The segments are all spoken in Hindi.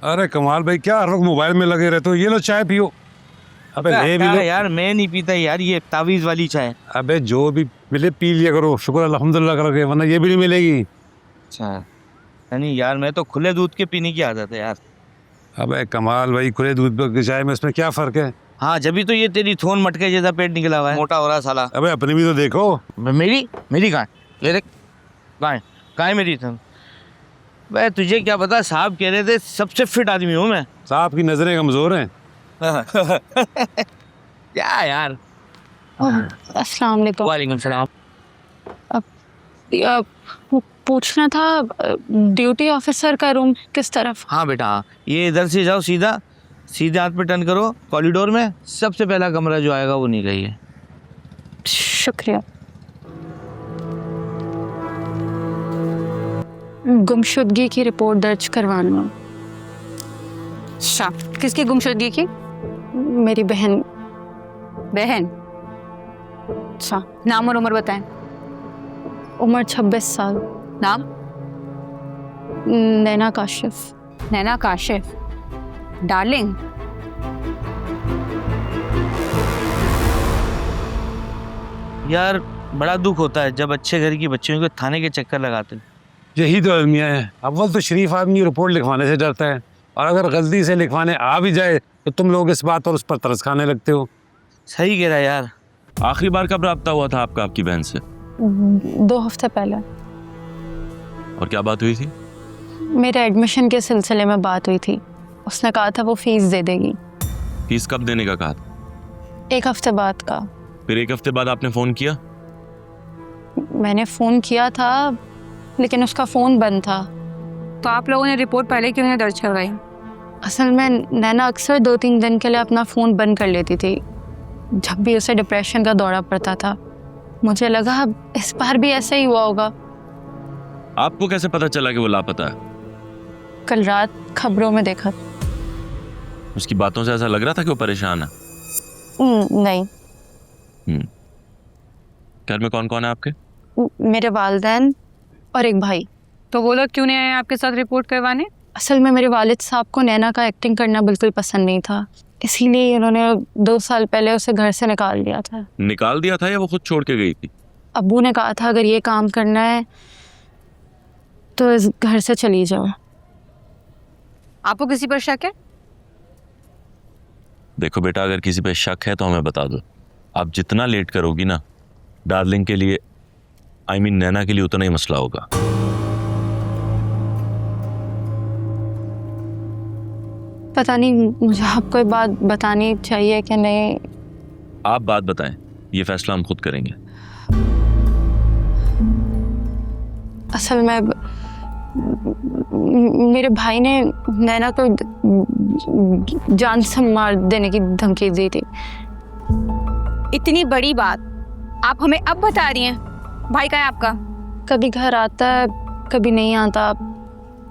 अरे कमाल भाई, क्या हर वक्त मोबाइल में लगे रहते हो? ये लो चाय पियो। अबे ले भी लो यार मैं नहीं पीता यार, ये तावीज वाली चाय। अबे जो भी मिले पी लिया करो, शुक्र अल्हम्दुलिल्लाह करके, वरना ये भी नहीं मिलेगी। अच्छा। नहीं यार, मैं तो खुले दूध के पीने की आदत है यार। अबे कमाल भाई, खुले दूध की चाय में इसमें क्या फर्क है? हाँ, जब तो ये तेरी थोन मटके जैसा पेट निकला हुआ है, मोटा हो रहा है साला। अबे अपनी भी तो देखो। मेरी मेरी कहाँ है? ये देख, कहाँ है मेरी थोन? भाई तुझे क्या पता, साहब कह रहे थे सबसे फिट आदमी हूँ मैं। साहब की नजरें कमजोर हैं। क्या यार। अस्सलाम वालेकुम। वालेकुम सलाम। पूछना था, ड्यूटी ऑफिसर का रूम किस तरफ? हाँ बेटा, हाँ, ये इधर से जाओ, सीधा सीधे हाथ पे टर्न करो, कॉरिडोर में सबसे पहला कमरा जो आएगा वो नहीं गई है। शुक्रिया। गुमशुदगी की रिपोर्ट दर्ज करवाना। अच्छा, किसकी गुमशुदगी की? मेरी बहन। बहन? अच्छा, नाम और उम्र बताएं। उम्र 26 साल। नाम? नैना काशिफ। नैना काशिफ। डार्लिंग, यार बड़ा दुख होता है जब अच्छे घर की बच्चियों को थाने के चक्कर लगाते हैं। यही तो अलमिया है। अव्वल तो शरीफ आदमी रिपोर्ट लिखवाने से डरता है, और अगर गलती से लिखवाने आ भी जाए तो तुम लोग इस बात और उस पर तरस खाने लगते हो। सही कह रहा है यार। आखिरी बार कब रब्ता हुआ था आपका आपकी बहन से? 2 हफ्ते पहले। और क्या बात हुई थी? मेरे एडमिशन के सिलसिले में बात हुई थी। उसने कहा था वो फीस दे देगी। फीस कब देने का कहा था? 1 हफ्ते बाद का। फिर 1 हफ्ते बाद आपने फोन किया? मैंने फ़ोन किया था लेकिन उसका फ़ोन बंद था। तो आप लोगों ने रिपोर्ट पहले क्यों नहीं दर्ज करवाई? असल में नैना अक्सर 2-3 दिन के लिए अपना फ़ोन बंद कर लेती थी जब भी उसे डिप्रेशन का दौरा पड़ता था। मुझे लगा इस बार भी ऐसा ही हुआ होगा। आपको कैसे पता चला कि वो लापता है? कल रात खबरों में देखा। उसकी बातों से ऐसा लग रहा था कि वो परेशान है। नहीं। घर में कौन कौन है आपके? मेरे वालिदैन और एक भाई। तो वो लोग क्यों नहीं आए आपके साथ रिपोर्ट करवाने? असल में मेरे वालिद साहब को नैना का एक्टिंग करना बिल्कुल पसंद नहीं था, इसीलिए उन्होंने 2 साल पहले उसे घर से निकाल दिया था। निकाल दिया था या वो खुद छोड़ के गई थी? अब्बू ने कहा था अगर ये काम करना है तो इस घर से चली जाओ। आपको किसी पर शक है? देखो बेटा, अगर किसी पे शक है तो हमें बता दो। आप जितना लेट करोगी ना, डार्लिंग के लिए, I mean नैना के लिए, उतना ही मसला होगा। पता नहीं मुझे आपको ये बात बतानी चाहिए कि नहीं। आप बात बताएं, ये फैसला हम खुद करेंगे। असल में मेरे भाई ने नैना को जान से मार देने की धमकी दी थी। इतनी बड़ी बात आप हमें अब बता रही हैं? भाई का है आपका? कभी घर आता है कभी नहीं आता,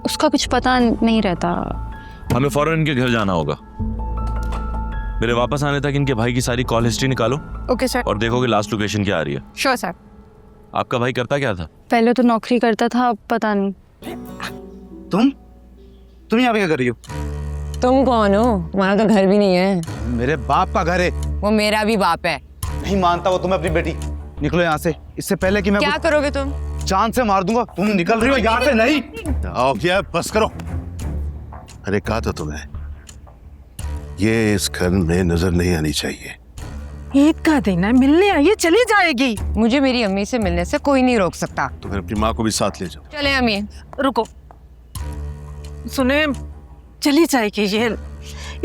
उसका कुछ पता नहीं रहता। हमें फौरन इनके घर जाना होगा। मेरे वापस आने तक इनके भाई की सारी कॉल हिस्ट्री निकालो। Okay sir. और देखो कि लास्ट लोकेशन क्या आ रही है। Sure sir. आपका भाई करता क्या था? पहले तो नौकरी करता था, अब पता नहीं। तुम यहाँ पे क्या कर रही हो? तुम कौन हो? हमारा तो घर भी नहीं है। मेरे बाप का घर है। वो मेरा भी बाप है। नहीं मानता वो तुम्हें अपनी बेटी। निकलो यहाँ से, इससे पहले कि मैं क्या करोगे तुम? जान से मार दूंगा। तुम निकल रही हो यहाँ से? नहीं। आओ यार, बस करो। अरे कहा था तुम्हें, ये इस घर में नजर नहीं आनी चाहिए। ईद का दिन है, मिलने आइए, चली जाएगी। मुझे मेरी अम्मी से मिलने से कोई नहीं रोक सकता। तो फिर अपनी माँ को भी साथ ले जाओ। चले अम्मी। रुको, सुने, चली जाएगी ये।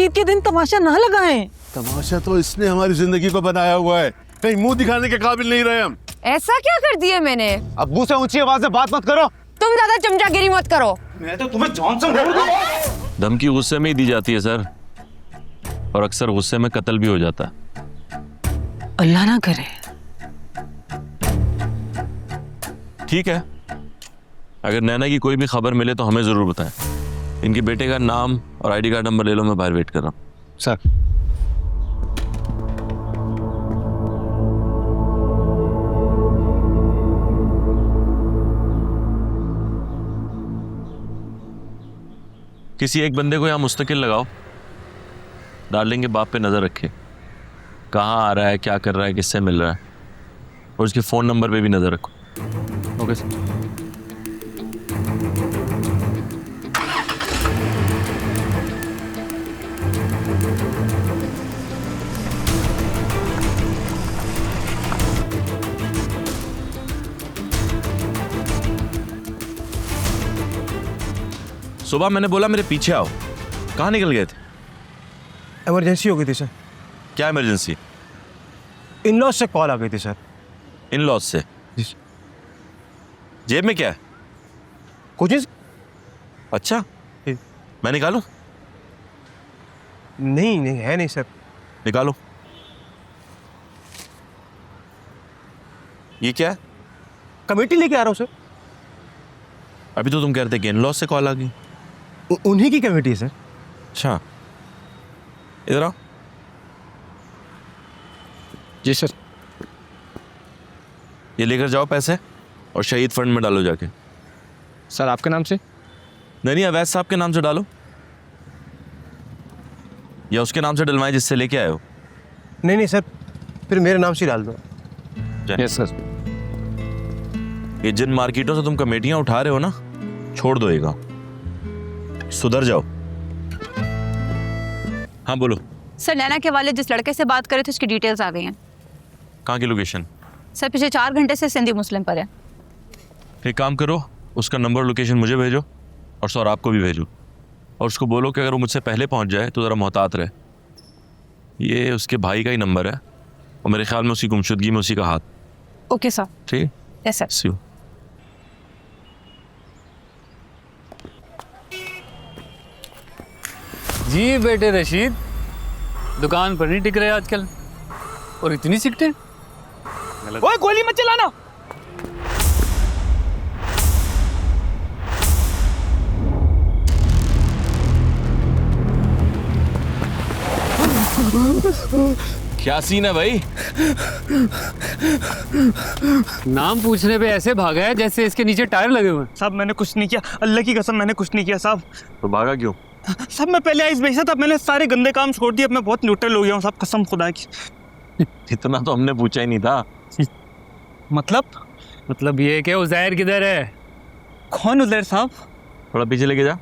ईद के दिन तमाशा ना लगाएं। तमाशा तो इसने हमारी जिंदगी को बनाया हुआ है, कहीं मुंह दिखाने के काबिल नहीं रहे हम। ऐसा क्या कर दिया मैंने? अब्बू से ऊंची आवाज से बात मत करो। तुम ज्यादा चमचागिरी मत करो। मैं तो तुम्हें जान से मार दूंगा। धमकी गुस्से में ही दी जाती है सर, और अक्सर गुस्से में कत्ल भी हो जाता है। अल्लाह ना करे। ठीक है, अगर नैना की कोई भी खबर मिले तो हमें जरूर बताएं। इनके बेटे का नाम और आईडी कार्ड नंबर ले लो, मैं बाहर वेट कर रहा हूँ। सर, किसी एक बंदे को यहाँ मुस्तकिल लगाओ, डार्लिंग के बाप पे नज़र रखे, कहाँ आ रहा है, क्या कर रहा है, किससे मिल रहा है, और उसके फ़ोन नंबर पे भी नज़र रखो। Okay sir. सुबह मैंने बोला मेरे पीछे आओ, कहाँ निकल गए थे? इमरजेंसी हो गई थी सर। क्या इमरजेंसी? इन लॉज से कॉल आ गई थी सर। इन लॉज से? जी सर। जेब में क्या है? कुछ नहीं। अच्छा, मैं निकालूं? नहीं नहीं है नहीं सर। निकालो। ये क्या है? कमेटी लेके आ रहा हूँ सर। अभी तो तुम कह रहे थे कि इन लॉज से कॉल आ गई। उन्हीं की कमेटी है सर। अच्छा, इधर आओ। जी सर। ये लेकर जाओ पैसे और शहीद फंड में डालो जाके। सर आपके नाम से? नहीं, अवैध साहब के नाम से डालो, या उसके नाम से डलवाएं जिससे लेके आए हो। नहीं नहीं सर, फिर मेरे नाम से डाल दो। Yes sir. ये जिन मार्केटों से तुम कमेटियां उठा रहे हो ना, छोड़ दो ये गाँव, सुधर जाओ। हाँ बोलो। सर नैना के वाले जिस लड़के से बात करे थे उसकी डिटेल्स आ गई हैं। कहाँ की लोकेशन? सर पिछले 4 घंटे से सिंधी मुस्लिम पर है। एक काम करो, उसका नंबर लोकेशन मुझे भेजो और सौराब को भी भेजो, और उसको बोलो कि अगर वो मुझसे पहले पहुंच जाए तो ज़रा मोहतात रहे। ये उसके भाई का ही नंबर है और मेरे ख्याल में उसकी गुमशुदगी में उसी का हाथ। Okay sir. ठीक है? Yes sir. See you. जी बेटे रशीद, दुकान पर नहीं टिक रहे आजकल, और इतनी सिकटे। ओए गोली मत चलाना। क्या सीन है भाई? नाम पूछने पे ऐसे भागा है जैसे इसके नीचे टायर लगे हुए हैं। साहब मैंने कुछ नहीं किया, अल्लाह की कसम मैंने कुछ नहीं किया साहब। तो भागा क्यों? साहब मैं पहले आइस बेचा था, मैंने सारे गंदे काम छोड़ दिए, अब मैं बहुत न्यूट्रल हो गया हूँ साहब, कसम खुदा की। इतना तो हमने पूछा ही नहीं था। मतलब ये कि उज़ैर किधर है? कौन उज़ैर साहब? थोड़ा पीछे लेके जा।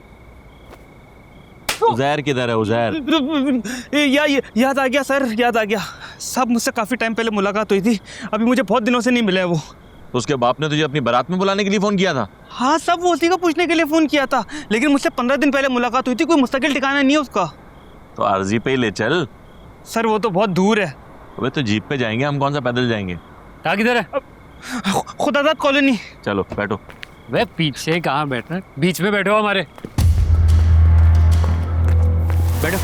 उज़ैर किधर है? उज़ैर याद आ गया सर, याद आ गया साहब, मुझसे काफ़ी टाइम पहले मुलाकात हुई थी, अभी मुझे बहुत दिनों से नहीं मिला है वो। तो उसके बाप ने तुझे अपनी बारात में बुलाने के लिए फ़ोन किया था? हाँ साहब, वो उसी को पूछने के लिए फ़ोन किया था, लेकिन मुझसे 15 दिन पहले मुलाकात हुई थी, कोई मुस्तकिल ठिकाना नहीं है उसका। तो आरजी पे ही ले चल। सर वो तो बहुत दूर है। अबे तो जीप पे जाएंगे, हम कौन सा पैदल जाएंगे? कहाँ किधर है? खुदादाद कॉलोनी। चलो बैठो। वे पीछे कहाँ बैठना, बीच में बैठो हमारे। बैठो।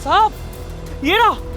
साहब ये रहा।